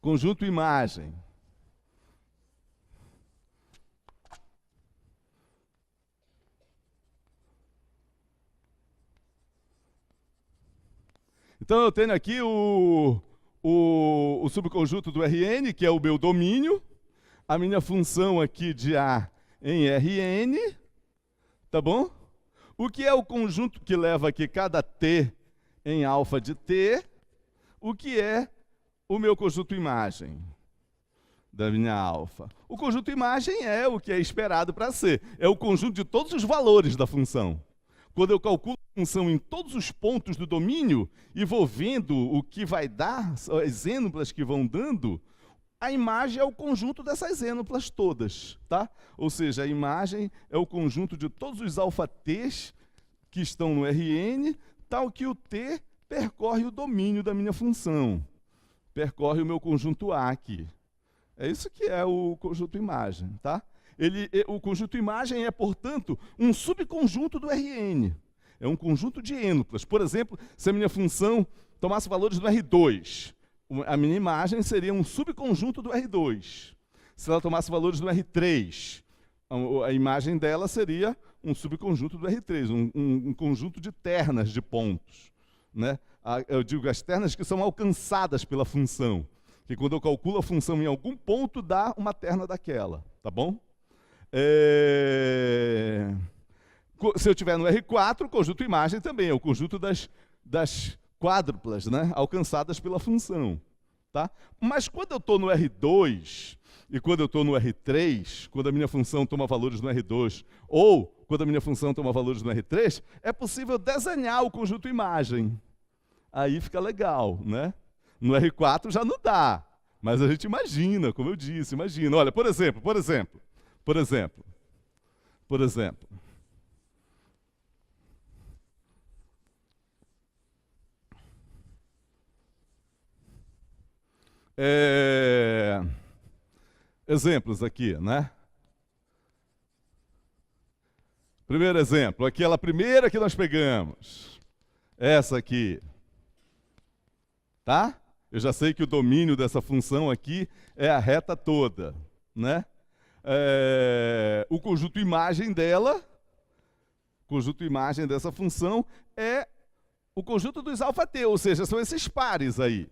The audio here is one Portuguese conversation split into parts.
Conjunto imagem. Então, eu tenho aqui o subconjunto do Rn, que é o meu domínio, a minha função aqui de A em Rn, tá bom? O que é o conjunto que leva aqui cada t em alfa de t, o que é o meu conjunto imagem da minha alfa. O conjunto imagem é o que é esperado para ser, é o conjunto de todos os valores da função. Quando eu calculo a função em todos os pontos do domínio e vou vendo o que vai dar, as ênuplas que vão dando, a imagem é o conjunto dessas ênuplas todas, tá? Ou seja, a imagem é o conjunto de todos os alfa-t's que estão no Rn, tal que o t percorre o domínio da minha função, percorre o meu conjunto A aqui. É isso que é o conjunto imagem, tá? O conjunto imagem é, portanto, um subconjunto do Rn. É um conjunto de ênuplas. Por exemplo, se a minha função tomasse valores do R2, a minha imagem seria um subconjunto do R2. Se ela tomasse valores do R3, a imagem dela seria um subconjunto do R3, um conjunto de ternas de pontos, né? Eu digo as ternas que são alcançadas pela função, que quando eu calculo a função em algum ponto, dá uma terna daquela, tá bom? Se eu tiver no R4, o conjunto imagem também é o conjunto das quádruplas, né, alcançadas pela função. Tá? Mas quando eu estou no R2 e quando eu estou no R3, quando a minha função toma valores no R2, ou quando a minha função toma valores no R3, é possível desenhar o conjunto imagem. Aí fica legal, né? No R4 já não dá, mas a gente imagina, como eu disse, imagina. Olha, por exemplo, exemplos aqui, né? Primeiro exemplo, aquela primeira que nós pegamos, essa aqui, tá? Eu já sei que o domínio dessa função aqui é a reta toda, né? O conjunto imagem dela, conjunto imagem dessa função é o conjunto dos alfa-t, ou seja, são esses pares aí.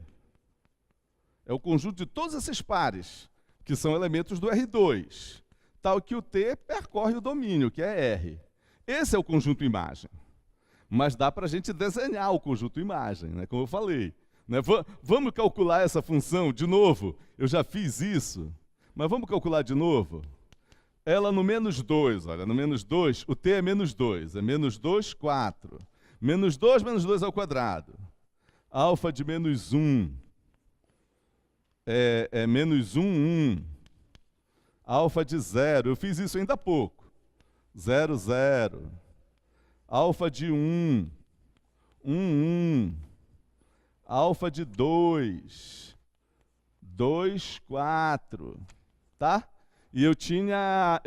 É o conjunto de todos esses pares, que são elementos do R2, tal que o T percorre o domínio, que é R. Esse é o conjunto imagem. Mas dá para a gente desenhar o conjunto imagem, né? Como eu falei. Né? Vamos calcular essa função de novo? Eu já fiz isso, mas vamos calcular de novo? Ela no menos 2, olha, no menos 2, o t é menos 2, é menos 2, 4. Menos 2 ao quadrado. Alfa de menos 1 é menos 1, 1. Alfa de 0, eu fiz isso ainda há pouco. 0, 0. Alfa de 1, 1, 1. Alfa de 2, 2, 4. Tá? E eu tinha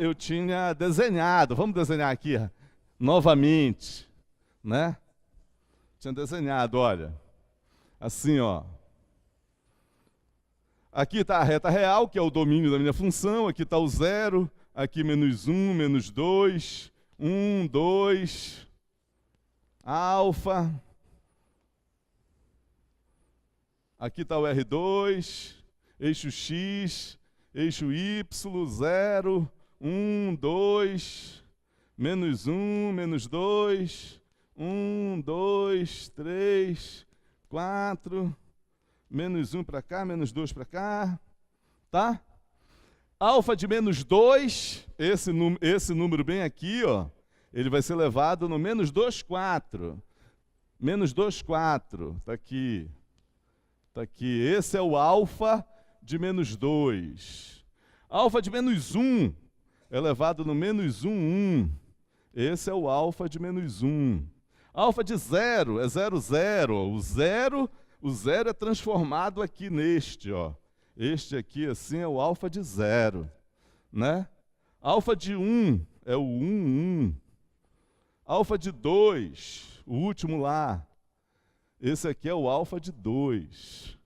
desenhado, vamos desenhar aqui novamente, né? Tinha desenhado, olha, assim, ó. Aqui está a reta real, que é o domínio da minha função, aqui está o 0, aqui menos 1, menos 2, 1, 2, alfa. Aqui está o R2, eixo X, eixo Y, 0, 1, 2, menos 1, menos 2, 1, 2, 3, 4, menos 1 para cá, menos 2 para cá, tá? Alfa de menos 2, esse número bem aqui, ó, ele vai ser levado no menos 2, 4. Menos 2, 4, tá aqui. Tá aqui, esse é o alfa de menos 2. Alfa de menos 1 é elevado no menos 1, 1. Esse é o alfa de menos 1. Alfa de 0 é 0, 0. O 0 é transformado aqui neste, ó. Este aqui, assim, é o alfa de 0. Né? Alfa de 1 é o 1, 1. Alfa de 2, o último lá. Esse aqui é o alfa de 2.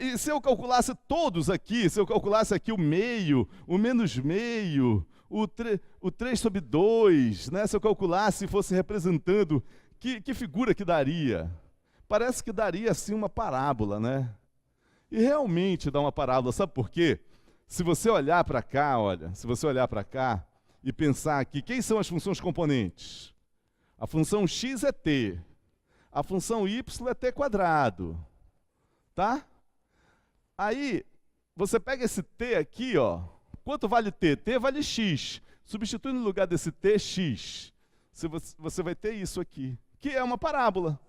E se eu calculasse todos aqui, se eu calculasse aqui o meio, o menos meio, o 3/2, né? Se eu calculasse e fosse representando, que figura que daria? Parece que daria assim uma parábola, né? E realmente dá uma parábola, sabe por quê? Se você olhar para cá, olha, se você olhar para cá e pensar aqui, quem são as funções componentes? A função x é t, a função y é t², tá? Aí, você pega esse t aqui, ó. Quanto vale t? T vale x. Substitui no lugar desse t, x. Você vai ter isso aqui, que é uma parábola.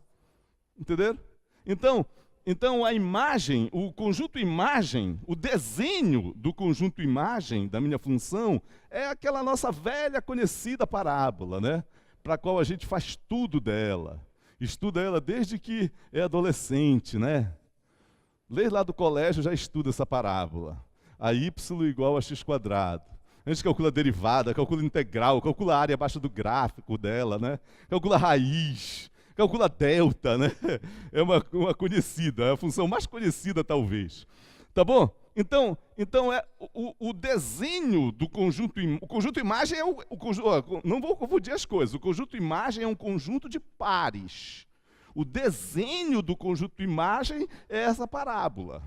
Entenderam? Então a imagem, o conjunto imagem, o desenho do conjunto imagem da minha função é aquela nossa velha conhecida parábola, né? Para a qual a gente faz tudo dela. Estuda ela desde que é adolescente, né? Desde lá do colégio já estuda essa parábola. A y igual a x². A gente calcula derivada, calcula integral, calcula a área abaixo do gráfico dela, né? Calcula raiz, calcula delta, né? É uma conhecida, é a função mais conhecida talvez. Tá bom? Então é o desenho do conjunto, o conjunto imagem é o conjunto, não vou confundir as coisas, o conjunto imagem é um conjunto de pares. O desenho do conjunto imagem é essa parábola.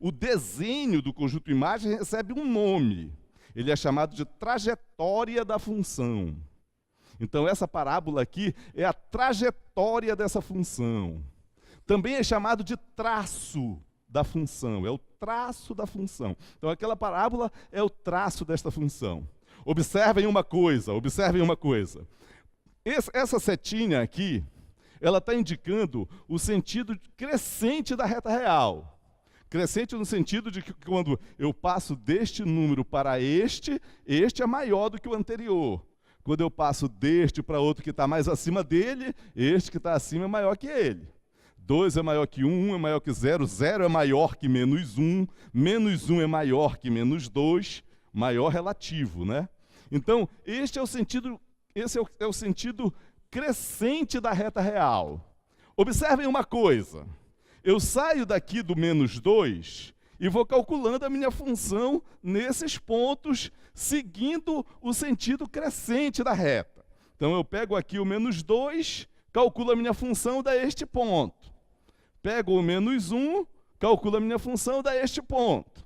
O desenho do conjunto imagem recebe um nome. Ele é chamado de trajetória da função. Então essa parábola aqui é a trajetória dessa função. Também é chamado de traço da função, é o traço da função. Então aquela parábola é o traço desta função. Observem uma coisa. Essa setinha aqui, ela está indicando o sentido crescente da reta real. Crescente no sentido de que quando eu passo deste número para este é maior do que o anterior. Quando eu passo deste para outro que está mais acima dele, este que está acima é maior que ele. 2 é maior que 1, 1 é maior que 0, 0 é maior que menos 1 é maior que menos 2, maior relativo, né? Então, esse é o sentido crescente da reta real. Observem uma coisa. Eu saio daqui do menos 2 e vou calculando a minha função nesses pontos, seguindo o sentido crescente da reta. Então eu pego aqui o menos 2, calculo a minha função, dá este ponto. Pego o menos 1, calculo a minha função, dá este ponto.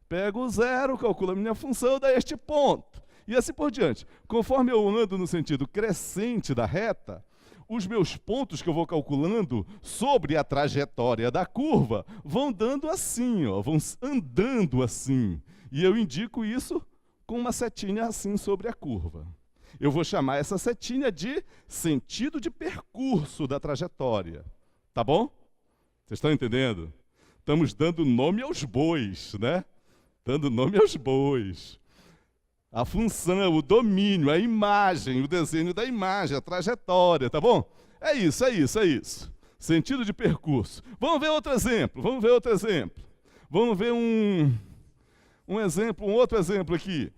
Pego o 0, calculo a minha função, dá este ponto. E assim por diante. Conforme eu ando no sentido crescente da reta, os meus pontos que eu vou calculando sobre a trajetória da curva vão dando assim, ó, vão andando assim. E eu indico isso com uma setinha assim sobre a curva. Eu vou chamar essa setinha de sentido de percurso da trajetória. Tá bom? Vocês estão entendendo? Estamos dando nome aos bois, né? Dando nome aos bois. A função, o domínio, a imagem, o desenho da imagem, a trajetória, tá bom? É isso. Sentido de percurso. Vamos ver outro exemplo. Vamos ver um outro exemplo aqui.